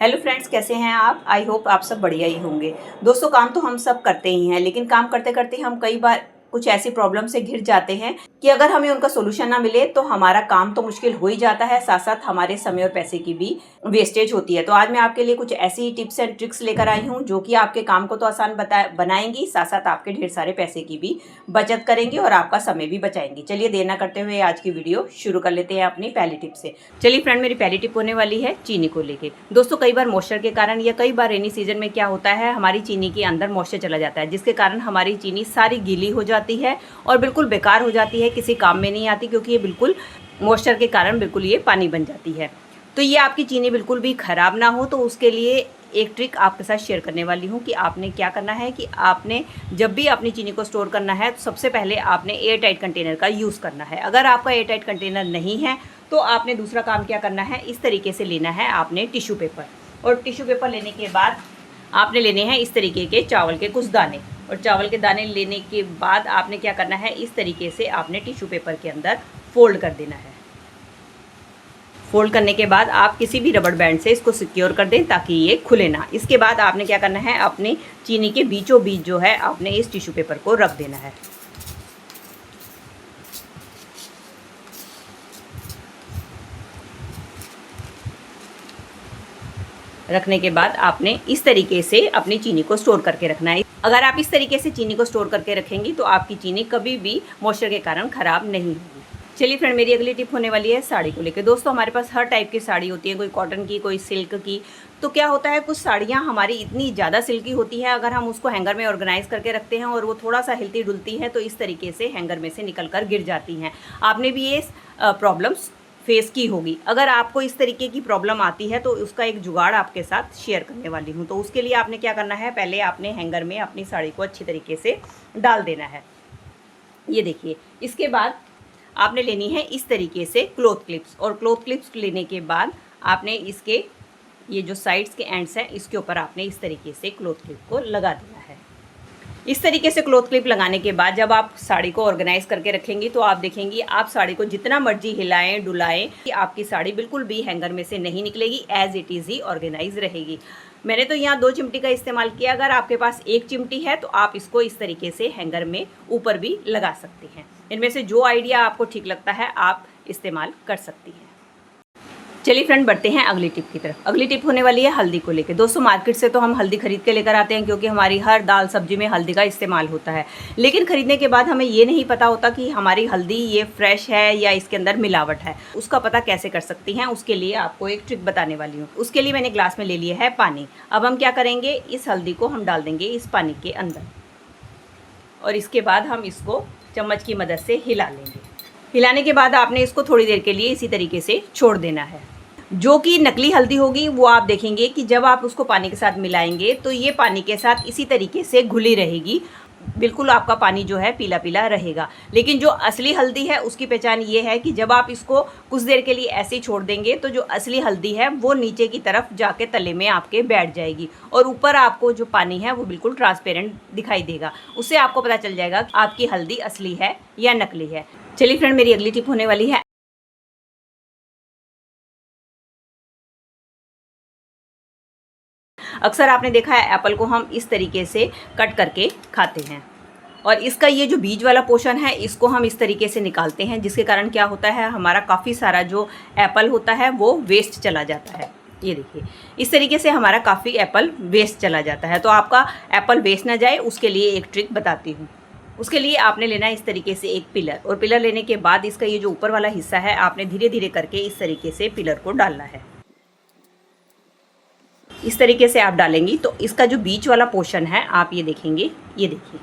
Hello friends, कैसे हैं आप। आई होप आप सब बढ़िया ही होंगे। दोस्तों, काम तो हम सब करते ही हैं, लेकिन काम करते करते हम कई बार कुछ ऐसी प्रॉब्लम से घिर जाते हैं कि अगर हमें उनका सोल्यूशन ना मिले तो हमारा काम तो मुश्किल हो ही जाता है, साथ साथ हमारे समय और पैसे की भी वेस्टेज होती है। तो आज मैं आपके लिए कुछ ऐसी टिप्स एंड ट्रिक्स लेकर आई हूँ जो कि आपके काम को तो आसान बनाएंगी, साथ साथ आपके ढेर सारे पैसे की भी बचत करेंगी और आपका समय भी बचाएंगी। चलिए देर ना करते हुए आज की वीडियो शुरू कर लेते हैं अपनी पहली टिप से। चलिए फ्रेंड, मेरी पहली टिप होने वाली है चीनी को लेके। दोस्तों, कई बार मॉइस्चर के कारण या कई बार रेनी सीजन में क्या होता है, हमारी चीनी के अंदर मॉइस्चर चला जाता है, जिसके कारण हमारी चीनी सारी गीली हो जाती है और बिल्कुल बेकार हो जाती है, किसी काम में नहीं आती, क्योंकि ये बिल्कुल मॉइस्चर के कारण बिल्कुल ये पानी बन जाती है। तो ये आपकी चीनी बिल्कुल भी ख़राब ना हो, तो उसके लिए एक ट्रिक आपके साथ शेयर करने वाली हूँ कि आपने क्या करना है कि आपने जब भी अपनी चीनी को स्टोर करना है तो सबसे पहले आपने एयर टाइट कंटेनर का यूज़ करना है। अगर आपका एयर टाइट कंटेनर नहीं है तो आपने दूसरा काम क्या करना है, इस तरीके से लेना है आपने टिश्यू पेपर, और टिश्यू पेपर लेने के बाद आपने लेने हैं इस तरीके के चावल के कुछ दाने, और चावल के दाने लेने के बाद आपने क्या करना है, इस तरीके से आपने टिश्यू पेपर के अंदर फोल्ड कर देना है। फोल्ड करने के बाद आप किसी भी रबड़ बैंड से इसको सिक्योर कर दें ताकि ये खुले ना। इसके बाद आपने क्या करना है, अपनी चीनी के बीचों बीच जो है आपने इस टिश्यू पेपर को रख देना है। रखने के बाद आपने इस तरीके से अपनी चीनी को स्टोर करके रखना है। अगर आप इस तरीके से चीनी को स्टोर करके रखेंगी तो आपकी चीनी कभी भी मॉइस्चर के कारण ख़राब नहीं होगी। चलिए फ्रेंड, मेरी अगली टिप होने वाली है साड़ी को लेकर। दोस्तों, हमारे पास हर टाइप की साड़ी होती है, कोई कॉटन की, कोई सिल्क की। तो क्या होता है, कुछ साड़ियाँ हमारी इतनी ज़्यादा सिल्की होती है, अगर हम उसको हैंगर में ऑर्गेनाइज करके रखते हैं और वो थोड़ा सा हिलती डुलती है तो इस तरीके से हैंगर में से निकल कर गिर जाती हैं। आपने भी ये प्रॉब्लम्स फेस की होगी। अगर आपको इस तरीके की प्रॉब्लम आती है तो उसका एक जुगाड़ आपके साथ शेयर करने वाली हूँ। तो उसके लिए आपने क्या करना है, पहले आपने हैंगर में अपनी साड़ी को अच्छी तरीके से डाल देना है। ये देखिए, इसके बाद आपने लेनी है इस तरीके से क्लॉथ क्लिप्स, और क्लॉथ क्लिप्स लेने के बाद आपने इसके ये जो साइड्स के एंड्स हैं इसके ऊपर आपने इस तरीके से क्लॉथ क्लिप को लगा देना है। इस तरीके से क्लॉथ क्लिप लगाने के बाद जब आप साड़ी को ऑर्गेनाइज करके रखेंगी तो आप देखेंगी आप साड़ी को जितना मर्जी हिलाएं डुलाएं कि आपकी साड़ी बिल्कुल भी हैंगर में से नहीं निकलेगी, एज इट इज़ ही ऑर्गेनाइज रहेगी। मैंने तो यहाँ 2 चिमटी का इस्तेमाल किया। अगर आपके पास 1 चिमटी है तो आप इसको इस तरीके से हैंगर में ऊपर भी लगा सकती हैं। इनमें से जो आइडिया आपको ठीक लगता है आप इस्तेमाल कर सकती हैं। चलिए फ्रेंड, बढ़ते हैं अगली टिप की तरफ। अगली टिप होने वाली है हल्दी को लेकर। दोस्तों, मार्केट से तो हम हल्दी खरीद के लेकर आते हैं क्योंकि हमारी हर दाल सब्जी में हल्दी का इस्तेमाल होता है, लेकिन खरीदने के बाद हमें ये नहीं पता होता कि हमारी हल्दी ये फ्रेश है या इसके अंदर मिलावट है। उसका पता कैसे कर सकती हैं, उसके लिए आपको एक ट्रिक बताने वाली हूँ। उसके लिए मैंने ग्लास में ले लिया है पानी। अब हम क्या करेंगे, इस हल्दी को हम डाल देंगे इस पानी के अंदर, और इसके बाद हम इसको चम्मच की मदद से हिला लेंगे। हिलाने के बाद आपने इसको थोड़ी देर के लिए इसी तरीके से छोड़ देना है। जो कि नकली हल्दी होगी वो आप देखेंगे कि जब आप उसको पानी के साथ मिलाएंगे तो ये पानी के साथ इसी तरीके से घुली रहेगी, बिल्कुल आपका पानी जो है पीला पीला रहेगा। लेकिन जो असली हल्दी है उसकी पहचान ये है कि जब आप इसको कुछ देर के लिए ऐसे ही छोड़ देंगे तो जो असली हल्दी है वो नीचे की तरफ जाके तले में आपके बैठ जाएगी, और ऊपर आपको जो पानी है वो बिल्कुल ट्रांसपेरेंट दिखाई देगा। उससे आपको पता चल जाएगा कि आपकी हल्दी असली है या नकली है। चलिए फ्रेंड, मेरी अगली टिप होने वाली है अक्सर आपने देखा है एप्पल को हम इस तरीके से कट करके खाते हैं, और इसका ये जो बीज वाला पोर्शन है इसको हम इस तरीके से निकालते हैं, जिसके कारण क्या होता है, हमारा काफ़ी सारा जो एप्पल होता है वो वेस्ट चला जाता है। ये देखिए, इस तरीके से हमारा काफ़ी एप्पल वेस्ट चला जाता है। तो आपका एप्पल वेस्ट ना जाए उसके लिए एक ट्रिक बताती हूँ। उसके लिए आपने लेना है इस तरीके से एक पिलर, और पिलर लेने के बाद इसका ये जो ऊपर वाला हिस्सा है आपने धीरे धीरे करके इस तरीके से पिलर को डालना है। इस तरीके से आप डालेंगी तो इसका जो बीच वाला पोर्शन है आप ये देखेंगे, ये देखिए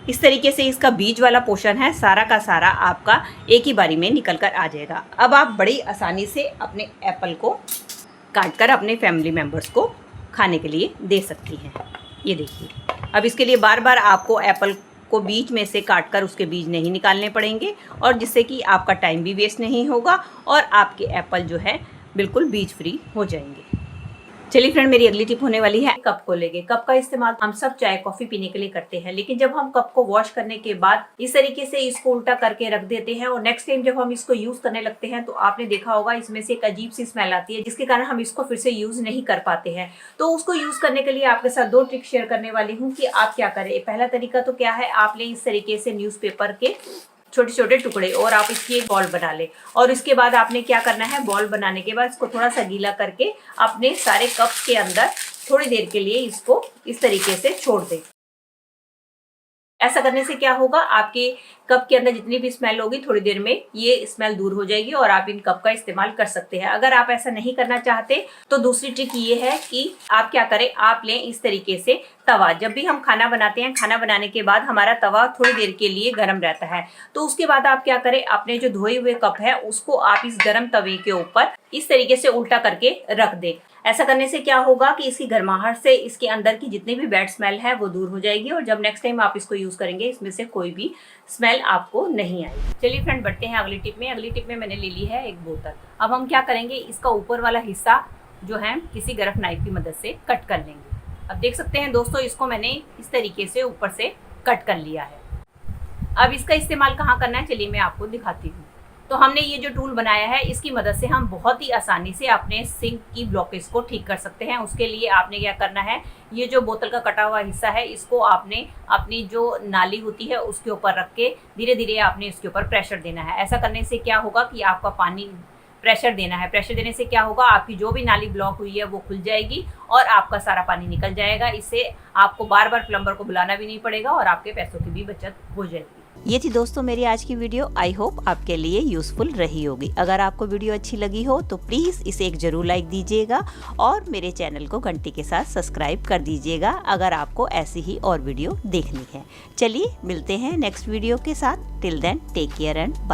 इस तरीके से इसका बीच वाला पोर्शन है सारा का सारा आपका एक ही बारी में निकल कर आ जाएगा। अब आप बड़ी आसानी से अपने एप्पल को काट कर अपने फैमिली मेम्बर्स को खाने के लिए दे सकती हैं। ये देखिए, अब इसके लिए बार बार आपको एप्पल को बीच में से काट कर उसके बीज नहीं निकालने पड़ेंगे, और जिससे कि आपका टाइम भी वेस्ट नहीं होगा और आपके एप्पल जो है बिल्कुल बीज फ्री हो जाएंगे। चलिए फ्रेंड, मेरी अगली टिप होने वाली है कप को लेके। कप का इस्तेमाल हम सब चाय कॉफी पीने के लिए करते हैं, लेकिन जब हम कप को वॉश करने के बाद इस तरीके से इसको उल्टा करके रख देते हैं और नेक्स्ट टाइम जब हम इसको यूज करने लगते हैं तो आपने देखा होगा इसमें से एक अजीब सी स्मेल आती है, जिसके कारण हम इसको फिर से यूज नहीं कर पाते हैं। तो उसको यूज करने के लिए आपके साथ 2 ट्रिक शेयर करने वाली हूँ कि आप क्या करें। पहला तरीका तो क्या है, आप ले इस तरीके से न्यूज़पेपर के छोटे छोटे टुकड़े और आप इसकी एक बॉल बना ले, और इसके बाद आपने क्या करना है, बॉल बनाने के बाद इसको थोड़ा सा गीला करके अपने सारे कप्स के अंदर थोड़ी देर के लिए इसको इस तरीके से छोड़ दें। ऐसा करने से क्या होगा, आपके कप के अंदर जितनी भी स्मेल होगी थोड़ी देर में ये स्मेल दूर हो जाएगी और आप इन कप का इस्तेमाल कर सकते हैं। अगर आप ऐसा नहीं करना चाहते तो दूसरी ट्रिक ये है कि आप क्या करें, आप लें इस तरीके से तवा। जब भी हम खाना बनाते हैं, खाना बनाने के बाद हमारा तवा थोड़ी देर के लिए गर्म रहता है, तो उसके बाद आप क्या करें, अपने जो धोए हुए कप है उसको आप इस गर्म तवे के ऊपर इस तरीके से उल्टा करके रख दें। ऐसा करने से क्या होगा कि इसकी गर्माहट से इसके अंदर की जितनी भी बैड स्मेल है वो दूर हो जाएगी और जब नेक्स्ट टाइम आप इसको यूज करेंगे इसमें से कोई भी स्मेल आपको नहीं आएगी। चलिए फ्रेंड, बढ़ते हैं अगली टिप में। अगली टिप में मैंने ले ली है एक बोतल। अब हम क्या करेंगे, इसका ऊपर वाला हिस्सा जो है किसी गर्म नाइफ की मदद से कट कर लेंगे। अब देख सकते हैं दोस्तों, इसको मैंने इस तरीके से ऊपर से कट कर लिया है। अब इसका इस्तेमाल कहाँ करना है, चलिए मैं आपको दिखाती हूँ। तो हमने ये जो टूल बनाया है इसकी मदद से हम बहुत ही आसानी से अपने सिंक की ब्लॉकेज को ठीक कर सकते हैं। उसके लिए आपने क्या करना है, ये जो बोतल का कटा हुआ हिस्सा है इसको आपने अपनी जो नाली होती है उसके ऊपर रख के धीरे धीरे आपने इसके ऊपर प्रेशर देना है। ऐसा करने से क्या होगा कि आपका पानी प्रेशर देना है, प्रेशर देने से क्या होगा, आपकी जो भी नाली ब्लॉक हुई है वो खुल जाएगी और आपका सारा पानी निकल जाएगा। इससे आपको बार बार प्लम्बर को बुलाना भी नहीं पड़ेगा और आपके पैसों की भी बचत हो जाएगी। ये थी दोस्तों मेरी आज की वीडियो। आई होप आपके लिए यूजफुल रही होगी। अगर आपको वीडियो अच्छी लगी हो तो प्लीज़ इसे एक जरूर लाइक दीजिएगा और मेरे चैनल को घंटी के साथ सब्सक्राइब कर दीजिएगा अगर आपको ऐसी ही और वीडियो देखनी है। चलिए मिलते हैं नेक्स्ट वीडियो के साथ। Till then take care and bye.